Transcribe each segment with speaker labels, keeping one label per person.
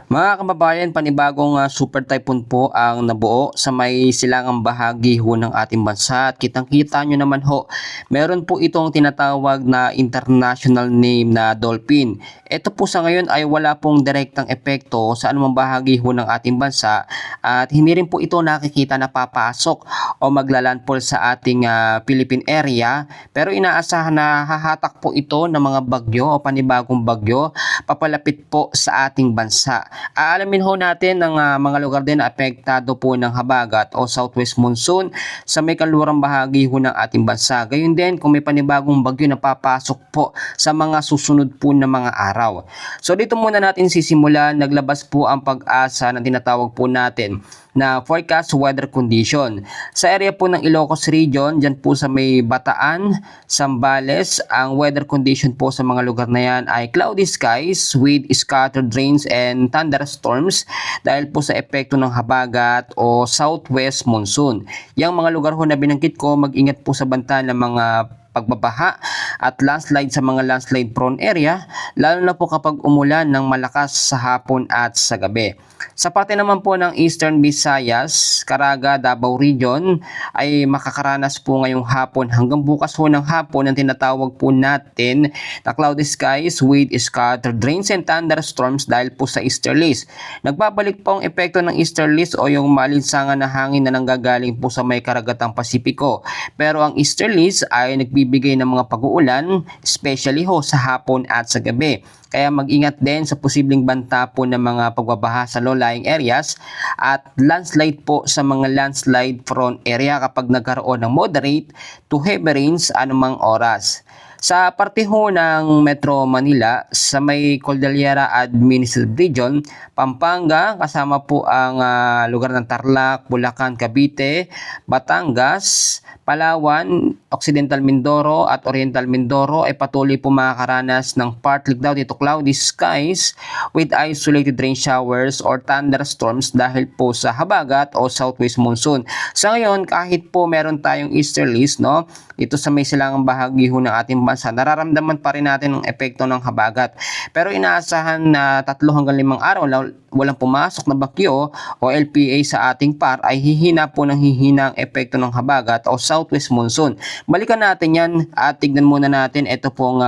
Speaker 1: Mga kababayan, panibagong super typhoon po ang nabuo sa may silangang bahagi ho ng ating bansa. At kitang-kita nyo naman ho, meron po itong tinatawag na international name na dolphin. Ito po sa ngayon ay wala pong direktang epekto sa anumang bahagi ho ng ating bansa at hindi rin po ito nakikita na papasok o maglalandfall sa ating Philippine area. Pero inaasahan na hahatak po ito ng mga bagyo o panibagong bagyo papalapit po sa ating bansa. Aalamin ho natin ang mga lugar din na apektado po ng habagat o southwest monsoon sa may kanlurang bahagi ho ng ating bansa. Gayun din kung may panibagong bagyo na papasok po sa mga susunod po na mga araw. So dito muna natin sisimulan. Naglabas po ang Pag-asa na tinatawag po natin na forecast weather condition. Sa area po ng Ilocos Region, dyan po sa may Bataan, Zambales, ang weather condition po sa mga lugar na yan ay cloudy skies with scattered rains and thunderstorms dahil po sa epekto ng habagat o southwest monsoon. Yang mga lugar ho na binanggit ko, mag-ingat po sa banta ng mga pagbabaha at landslide sa mga landslide prone area, lalo na po kapag umulan ng malakas sa hapon at sa gabi. Sa parte naman po ng Eastern Visayas, Caraga, Davao Region ay makakaranas po ngayong hapon hanggang bukas po ng hapon ang tinatawag po natin na cloudy skies with scattered rains and thunderstorms dahil po sa easterlies. Nagbabalik po ang epekto ng easterlies o yung malinsangan na hangin na nanggagaling po sa may karagatang Pasipiko. Pero ang easterlies ay nagbibigay ng mga pag-uulan, especially ho sa hapon at sa gabi. Kaya mag-ingat din sa posibleng banta po ng mga pagbabaha sa low-lying areas at landslide po sa mga landslide prone area kapag nagkaroon ng moderate to heavy rains anumang oras. Sa parte ho ng Metro Manila, sa may Cordillera Administrative Region, Pampanga, kasama po ang lugar ng Tarlac, Bulacan, Cavite, Batangas, Palawan, Occidental Mindoro at Oriental Mindoro ay patuloy po makakaranas ng partly cloudy to cloudy skies with isolated rain showers or thunderstorms dahil po sa habagat o southwest monsoon. Sa ngayon, kahit po meron tayong easterlies, no, ito sa may silangang bahagi ho ng ating bansa, nararamdaman pa rin natin ang epekto ng habagat. Pero inaasahan na 3 hanggang 5 araw walang pumasok na bagyo o LPA sa ating par ay hihina po ng hihina ang epekto ng habagat o southwest monsoon. Balikan natin yan at tignan muna natin ito pong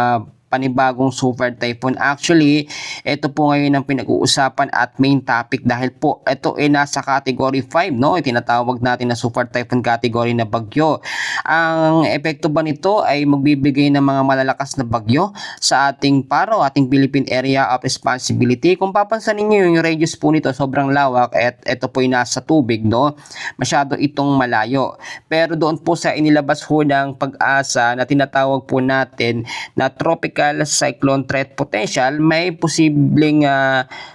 Speaker 1: panibagong super typhoon. Actually, ito po ngayon ang pinag-uusapan at main topic dahil po ito ay nasa category 5, no? Tinatawag natin na super typhoon category na bagyo. Ang epekto ba nito ay magbibigay ng mga malalakas na bagyo sa ating paro, ating Philippine area of responsibility. Kung papansin niyo yung radius po nito sobrang lawak at ito po ay nasa tubig, no? Masyado itong malayo. Pero doon po sa inilabas ho ng Pag-asa na tinatawag po natin na tropical cyclone threat potential, may posibleng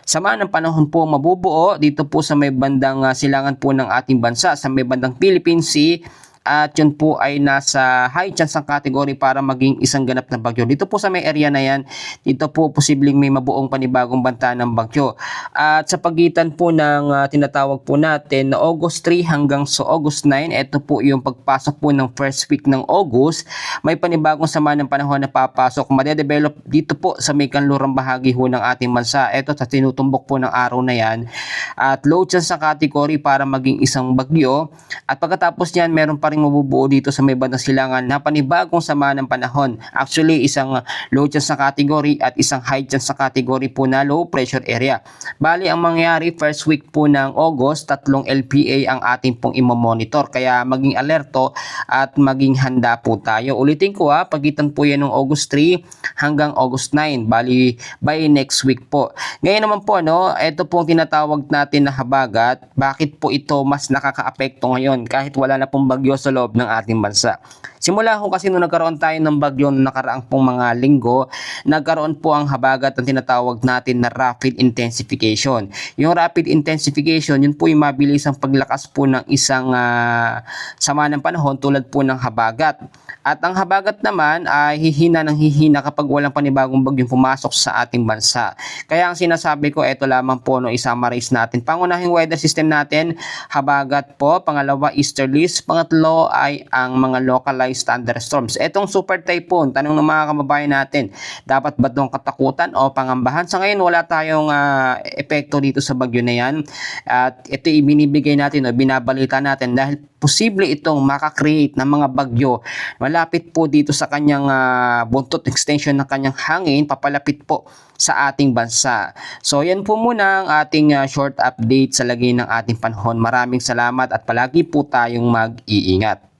Speaker 1: sama ng panahon po mabubuo dito po sa may bandang silangan po ng ating bansa, sa may bandang Philippine Sea. At yun po ay nasa high chance ng category para maging isang ganap na bagyo. Dito po sa may area na yan, dito po posibleng may mabuong panibagong banta ng bagyo. At sa pagitan po ng tinatawag po natin na August 3 hanggang sa August 9, ito po yung pagpasok po ng first week ng August, may panibagong sama ng panahon na papasok. Madedevelop dito po sa may kanlurang bahagi ho ng ating bansa. Ito sa tinutumbok po ng araw na yan. At low chance ng category para maging isang bagyo. At pagkatapos niyan, meron pa rin mabubuo dito sa may bandang silangan na panibagong sama ng panahon. Actually, isang low chance na category at isang high chance na category po na low pressure area. Bali, ang mangyari first week po ng August, 3 LPA ang ating pong imomonitor. Kaya maging alerto at maging handa po tayo. Ulitin ko pagitan po yan ng August 3 hanggang August 9. Bali, by next week po. Ngayon naman po, no, ito pong tinatawag natin na habagat. Bakit po ito mas nakakaapekto ngayon kahit wala na pong bagyo sa loob ng ating bansa? Simula ho kasi nung nagkaroon tayo ng bagyo noong nakaraang pong mga linggo, nagkaroon po ang habagat ng tinatawag natin na rapid intensification. Yung rapid intensification, yun po yung mabilis ang paglakas po ng isang sama ng panahon tulad po ng habagat. At ang habagat naman ay hihina ng hihina kapag walang panibagong bagyong pumasok sa ating bansa. Kaya ang sinasabi ko, ito lamang po no, isummarize natin. Pangunahing weather system natin, habagat po. Pangalawa, easterlies. Pangatlo, pangatlo ay ang mga localized thunderstorms. Etong super typhoon, tanong ng mga kababayan natin, dapat ba itong katakutan o pangambahan? Sa ngayon, wala tayong epekto dito sa bagyo na yan. At ito ibinibigay natin o binabalita natin dahil posible itong makakreate ng mga bagyo malapit po dito sa kanyang buntot extension ng kanyang hangin, papalapit po sa ating bansa. So yan po muna ang ating short update sa lagay ng ating panahon. Maraming salamat at palagi po tayong mag-iingat.